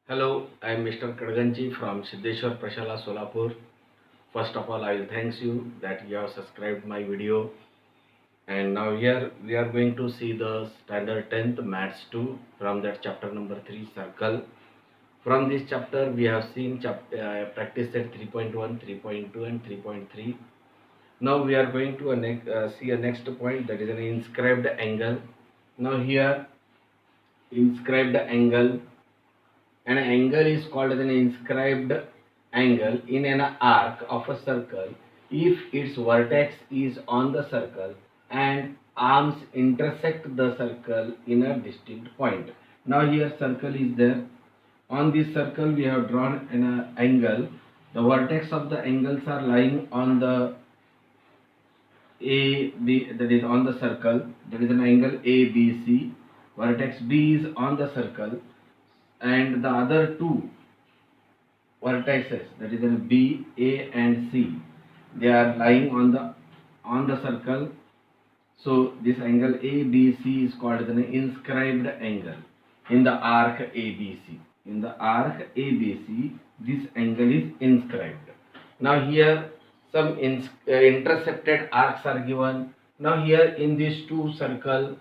Hello, I am Mr. Kadganji from Siddheshwar Prashala, Solapur. First of all, I will thank you that you have subscribed my video. And now here we are going to see the standard 10th Maths 2 from that chapter number 3 circle. From this chapter we have seen practice set 3.1, 3.2 and 3.3. Now we are going to see a next point, that is an inscribed angle. Now here inscribed angle. An angle is called as an inscribed angle in an arc of a circle if its vertex is on the circle and arms intersect the circle in a distinct point. Now here circle is there. On this circle we have drawn an angle. The vertex of the angles are lying on the A B, that is on the circle. That is an angle ABC. Vertex B is on the circle and the other two vertices, that is in B, A and C, they are lying on the circle. So this angle ABC is called as an inscribed angle in the arc ABC. In the arc ABC, this angle is inscribed. Now here some intercepted arcs are given. Now here in these two circle,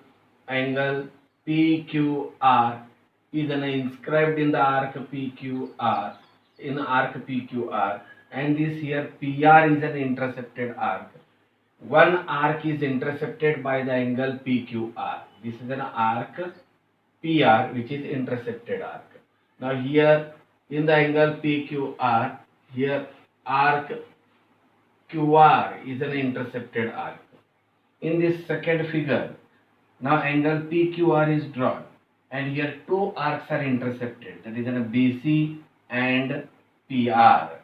angle PQR is an inscribed in the arc PQR, in arc PQR, and this here PR is an intercepted arc. One arc is intercepted by the angle PQR. This is an arc PR which is intercepted arc. Now here in the angle PQR, here arc QR is an intercepted arc. In this second figure, now angle PQR is drawn and here two arcs are intercepted, that is an BC and PR.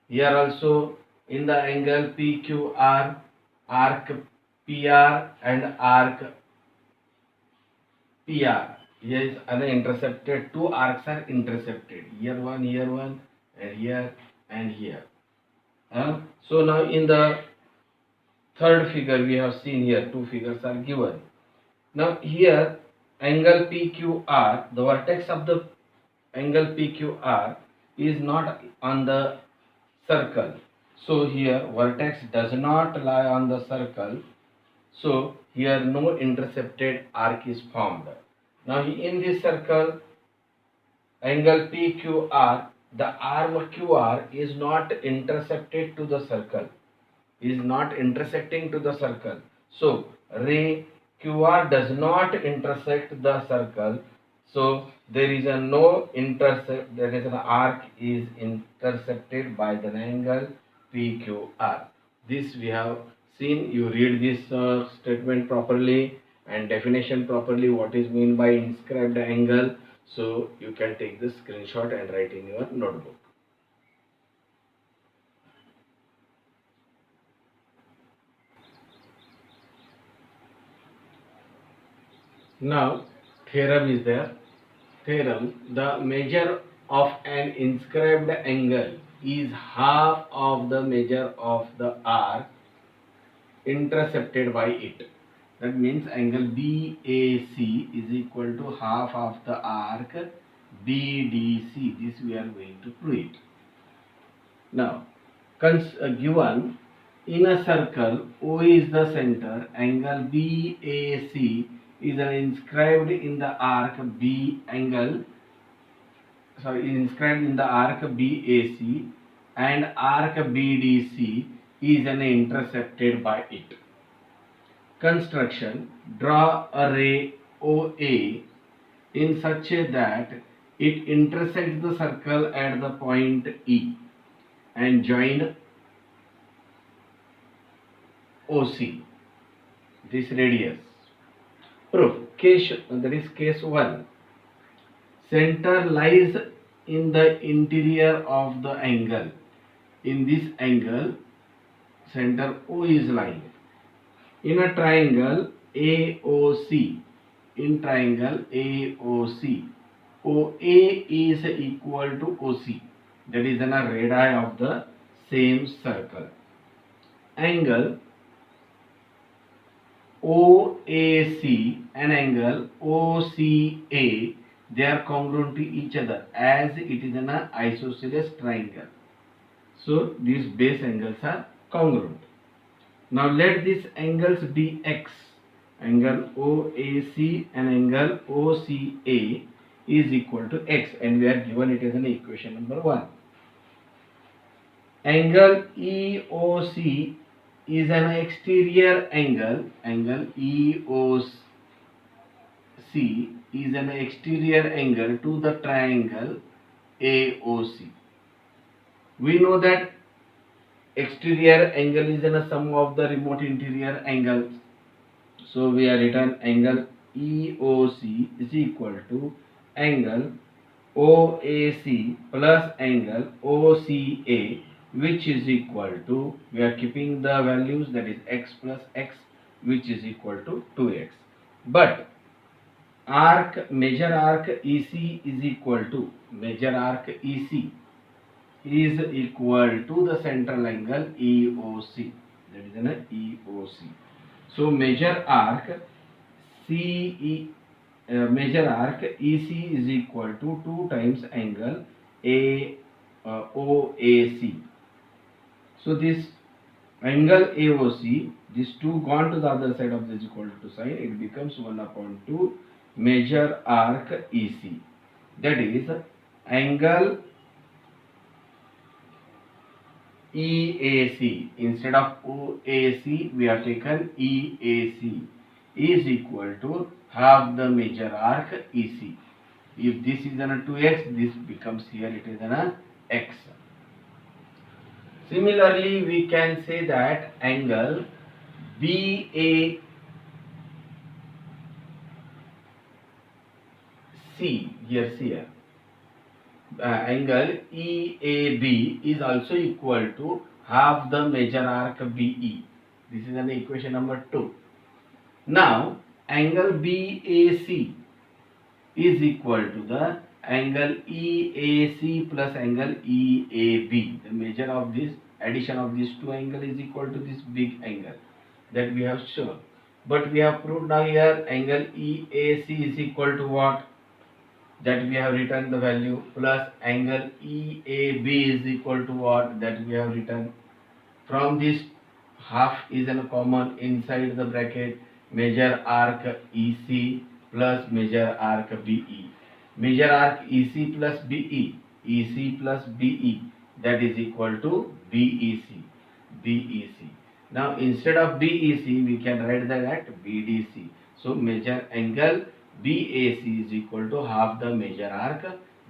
Here also in the angle PQR, arc PR and arc PR. Here is an intercepted, two arcs are intercepted. Here one, and here and here. So now in the third figure we have seen here two figures are given. Now here angle PQR, the vertex of the angle PQR is not on the circle. So here vertex does not lie on the circle. So here no intercepted arc is formed. Now in this circle, angle PQR, the arm QR is not intercepted to the circle, is not intersecting to the circle. So ray QR does not intersect the circle. So there is a no intercept, there is an arc is intercepted by the angle PQR. This we have seen. You read this statement properly and definition properly, what is meant by inscribed angle. So you can take this screenshot and write in your notebook. Now theorem is there. Theorem: the measure of an inscribed angle is half of the measure of the arc intercepted by it. That means angle BAC is equal to half of the arc BDC. This we are going to prove it. Now given in a circle O is the center, angle BAC is inscribed in the arc inscribed in the arc BAC, and arc BDC is intercepted by it. Construction: draw a ray OA in such a that it intersects the circle at the point E and join OC, this radius. Proof: case, that is case 1. Center lies in the interior of the angle. In this angle, center O is lying. In a triangle AOC, in triangle AOC, OA is equal to OC, that is an radii of the same circle. Angle OAC and angle OCA they are congruent to each other as it is an isosceles triangle. So these base angles are congruent. Now let these angles be x. Angle OAC and angle OCA is equal to x, and we are given it as an equation number 1. Angle EOC is an exterior angle. Angle EOC is an exterior angle to the triangle AOC. We know that exterior angle is a sum of the remote interior angles. So we are written angle EOC is equal to angle OAC plus angle OCA, which is equal to, we are keeping the values, that is x plus x, which is equal to 2x. But major arc EC is equal to, major arc EC is equal to the central angle EOC, that is an EOC. So major arc major arc EC is equal to 2 times angle OAC. So this angle AOC, these two gone to the other side of this equal to sign, it becomes 1 upon 2 major arc EC. That is angle EAC, instead of OAC we have taken EAC, is equal to half the major arc EC. If this is an 2x, this becomes here it is an x. Similarly, we can say that angle BAC, here angle EAB is also equal to half the major arc BE. This is an equation number 2. Now angle BAC is equal to the angle EAC plus angle EAB. The measure of this addition of these two angles is equal to this big angle that we have shown. But we have proved now here angle EAC is equal to what? That we have written the value, plus angle EAB is equal to what? That we have written. From this half is a common inside the bracket, major arc EC plus major arc BE. Major arc EC plus BE, EC plus BE, that is equal to BEC. Now instead of BEC we can write that at BDC. So major angle BAC is equal to half the major arc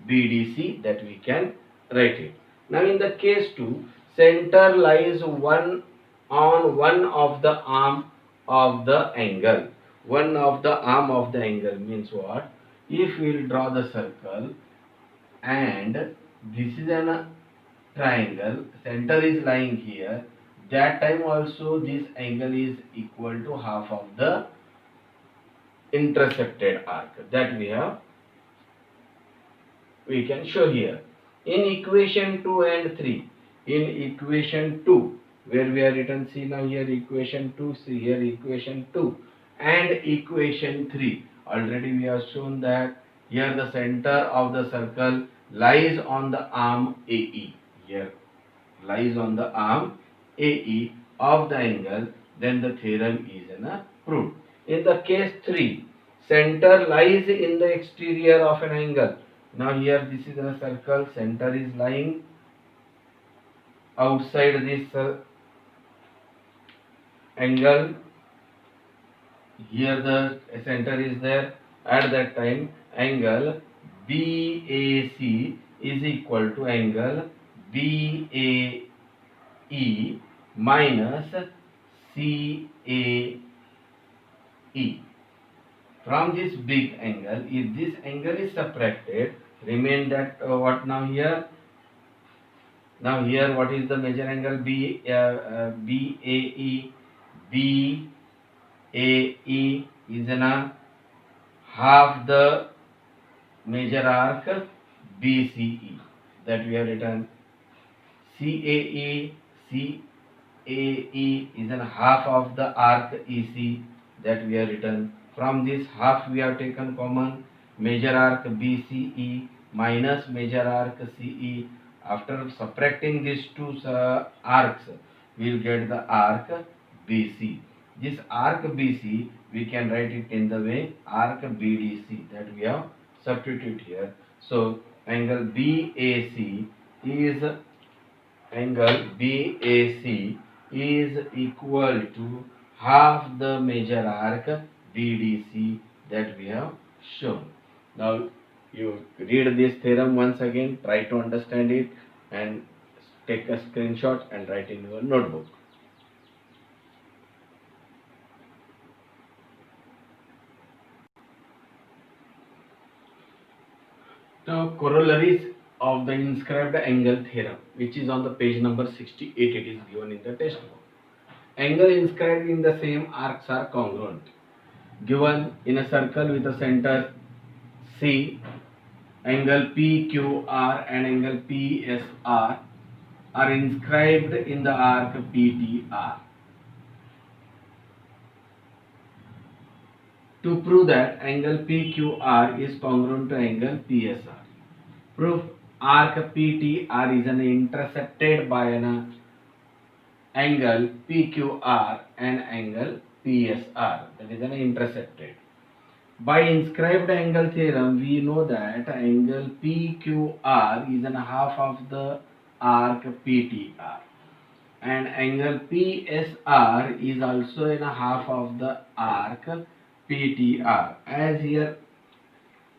BDC, that we can write it. Now in the case 2, center lies on one of the arm of the angle. One of the arm of the angle means what? If we will draw the circle and this is a triangle, center is lying here, that time also this angle is equal to half of the intersected arc, that we can show here in equation 2 and 3. In equation 2, where we are written, see now here equation 2, see here equation 2 and equation 3, already we have shown that here the center of the circle lies on the arm AE, here lies on the arm AE of the angle, then the theorem is proved. In the case 3, center lies in the exterior of an angle. Now here this is a circle, center is lying outside this angle, here the center is there. At that time angle BAC is equal to angle BAE minus CAE. From this big angle, if this angle is subtracted, remain that what now here? Now here what is the major angle? BAE. BAE is half the major arc BCE, that we have written. CAE is half of the arc EC, that we have written. From this half we have taken common. major arc BCE minus major arc CE. After subtracting these two arcs, we will get the arc BC. This arc BC, we can write it in the way arc BDC, that we have substitute here. So angle BAC is equal to half the major arc BDC that we have shown. Now you read this theorem once again, try to understand it and take a screenshot and write in your notebook. Now corollaries of the inscribed angle theorem, which is on the page number 68, it is given in the textbook. Angle inscribed in the same arcs are congruent. Given in a circle with a center C, angle PQR and angle PSR are inscribed in the arc PTR. To prove that angle PQR is congruent to angle PSR. Proof: arc PTR is intercepted by an angle PQR and angle PSR, that is intercepted. By inscribed angle theorem, we know that angle PQR is half of the arc PTR and angle PSR is also half of the arc PTR. As here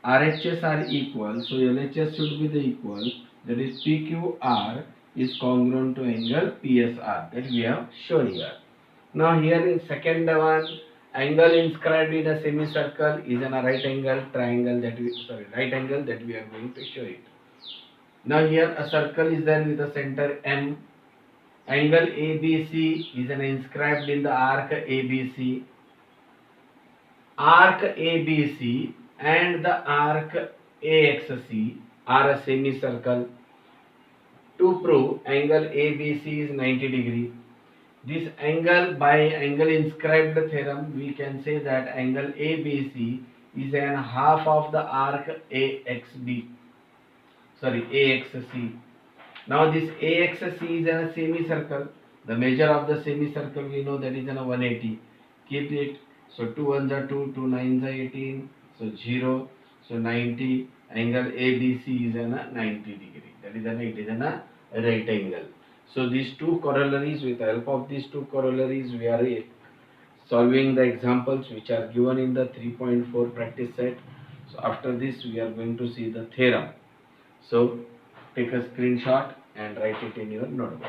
RHS are equal, so LHS should be the equal, that is PQR is congruent to angle PSR, that we have shown here. Now here in second one, angle inscribed in a semicircle is a right angle triangle that we are going to show it. Now here a circle is there with a center M. Angle ABC is inscribed in the arc ABC. Arc ABC and the arc AXC are a semicircle. To prove angle ABC is 90 degree. This angle, by angle inscribed theorem, we can say that angle ABC is an half of the arc AXC. Now this AXC is a semicircle. The measure of the semicircle we know that is 180. Keep it. So 2 1s are 2, 2 9s are 18. So 0. So 90. Angle ABC is 90 degree. That is it is a right angle. So these two corollaries, with the help of these two corollaries, we are solving the examples which are given in the 3.4 practice set. So after this we are going to see the theorem. So take a screenshot and write it in your notebook.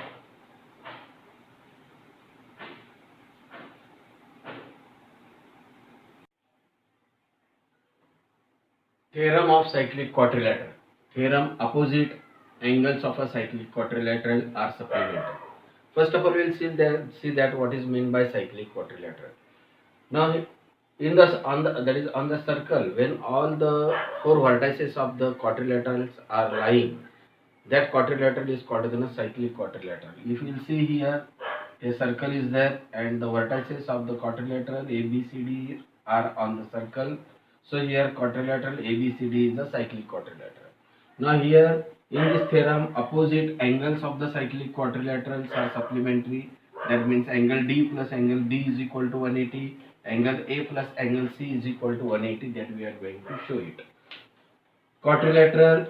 Theorem of cyclic quadrilateral. Theorem: opposite angles of a cyclic quadrilateral are supplementary. First of all, we will see that what is meant by cyclic quadrilateral. Now, in the on the circle, when all the four vertices of the quadrilaterals are lying, that quadrilateral is called as a cyclic quadrilateral. If you will see here, a circle is there and the vertices of the quadrilateral ABCD are on the circle. So here quadrilateral ABCD is a cyclic quadrilateral. Now here in this theorem, opposite angles of the cyclic quadrilaterals are supplementary. That means angle D plus angle B is equal to 180. Angle A plus angle C is equal to 180. That we are going to show it. Quadrilateral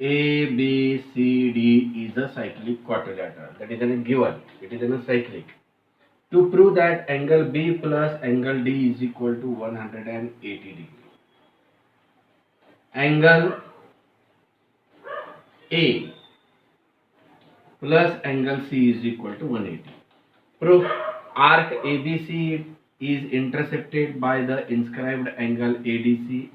ABCD is a cyclic quadrilateral. That is a given. It is a cyclic. To prove that angle B plus angle D is equal to 180 degree. Angle A plus angle C is equal to 180. Proof: arc ABC is intersected by the inscribed angle ADC.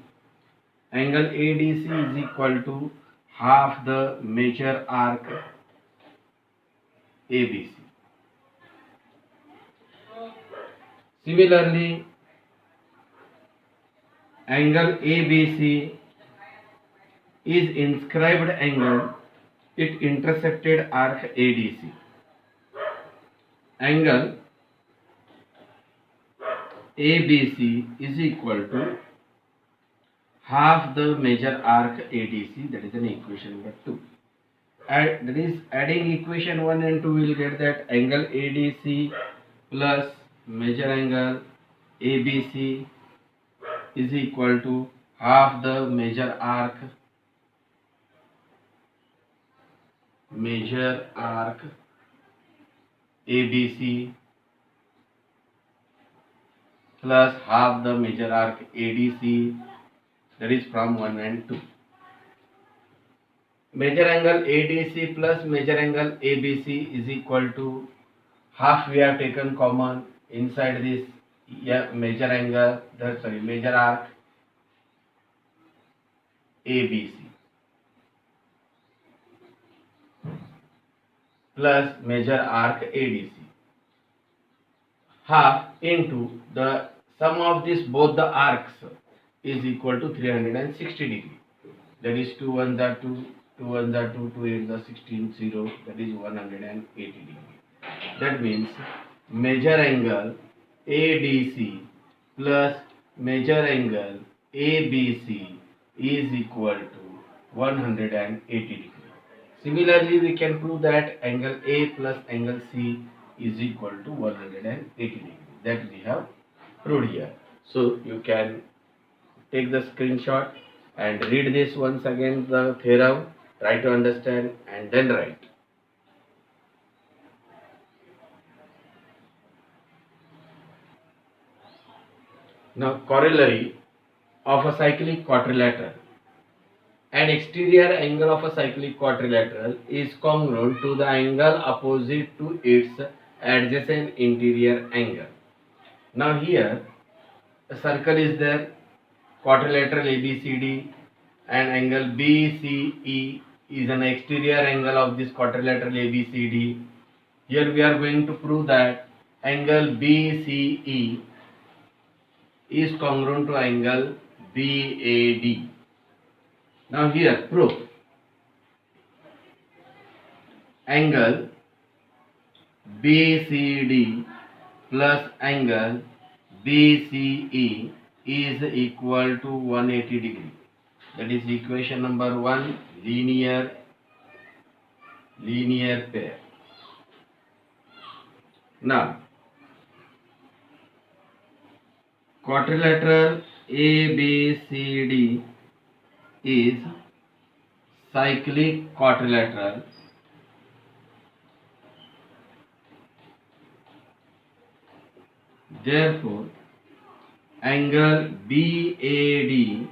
Angle ADC is equal to half the major arc ABC. Similarly, angle ABC is inscribed angle, it intersected arc ADC. Angle ABC is equal to half the major arc ADC. That is an equation number 2. That is adding equation 1 and 2, we will get that angle ADC plus major angle ABC is equal to half the major arc ABC plus half the major arc ADC, that is from 1 and 2. Major angle ADC plus major angle ABC is equal to half we have taken common inside this major arc ABC plus major arc ADC. Half into the sum of this both the arcs is equal to 360 degree. That is 2 1s are 2, 2 1s are 2, 2 8s are 16, 0. That is 180 degree. That means major angle ADC plus major angle ABC is equal to 180 degree. Similarly, we can prove that angle A plus angle C is equal to 180 degree. That we have proved here. So you can take the screenshot and read this once again, the theorem, try to understand and then write. Now, corollary of a cyclic quadrilateral. An exterior angle of a cyclic quadrilateral is congruent to the angle opposite to its adjacent interior angle. Now here a circle is there, quadrilateral ABCD, and angle BCE is an exterior angle of this quadrilateral ABCD. Here we are going to prove that angle BCE is congruent to angle BAD. Now here proof. Angle BCD plus angle BCE is equal to 180 degree. That is equation number 1, linear pair. Now quadrilateral ABCD is cyclic quadrilateral. Therefore, angle BAD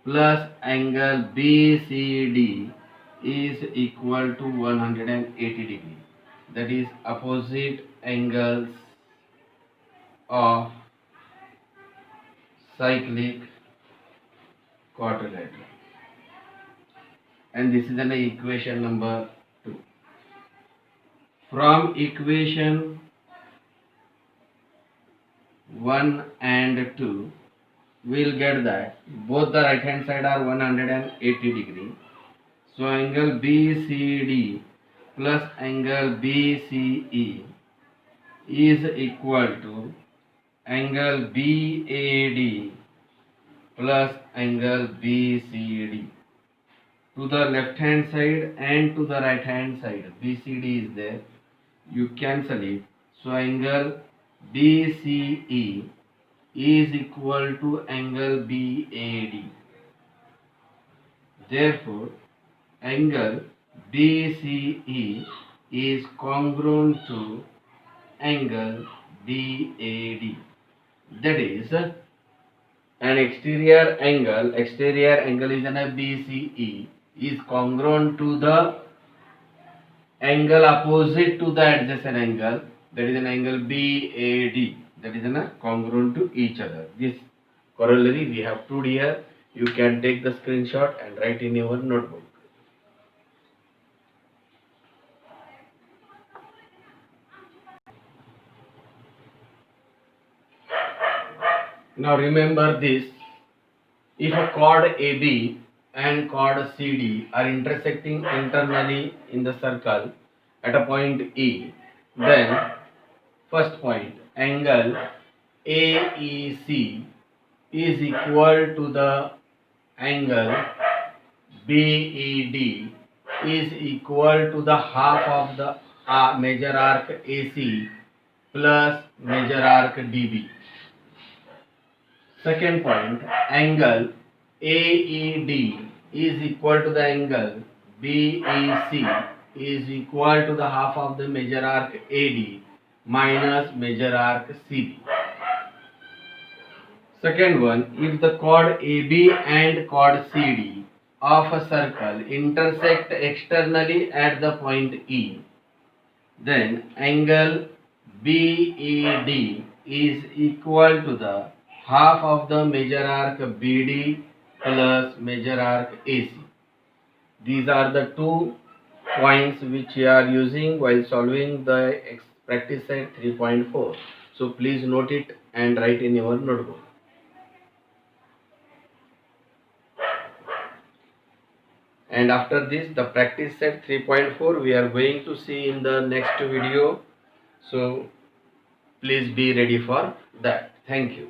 plus angle BCD is equal to 180 degree. That is opposite angles of cyclic quadrilateral. And this is an equation number 2. From equation 1 and 2, we will get that both the right hand side are 180 degree. So angle BCD plus angle BCE is equal to angle BAD plus angle BCD. To the left hand side and to the right hand side, BCD is there, you cancel it. So angle BCE is equal to angle BAD. Therefore, angle BCE is congruent to angle BAD. That is, an exterior angle is an BCE is congruent to the angle opposite to the adjacent angle, that is an angle BAD, that is congruent to each other. This corollary we have proved here. You can take the screenshot and write in your notebook. Now remember this, if a chord AB and chord CD are intersecting internally in the circle at a point E, then first point, angle AEC is equal to the angle BED is equal to the half of the major arc AC plus major arc DB. Second point, angle AED is equal to the angle BEC is equal to the half of the major arc AD minus major arc CB. Second one, if the chord AB and chord CD of a circle intersect externally at the point E, then angle BED is equal to the half of the major arc BD plus major arc AC. These are the two points which we are using while solving the practice set 3.4. So please note it and write in your notebook. And after this, the practice set 3.4 we are going to see in the next video. So please be ready for that. Thank you.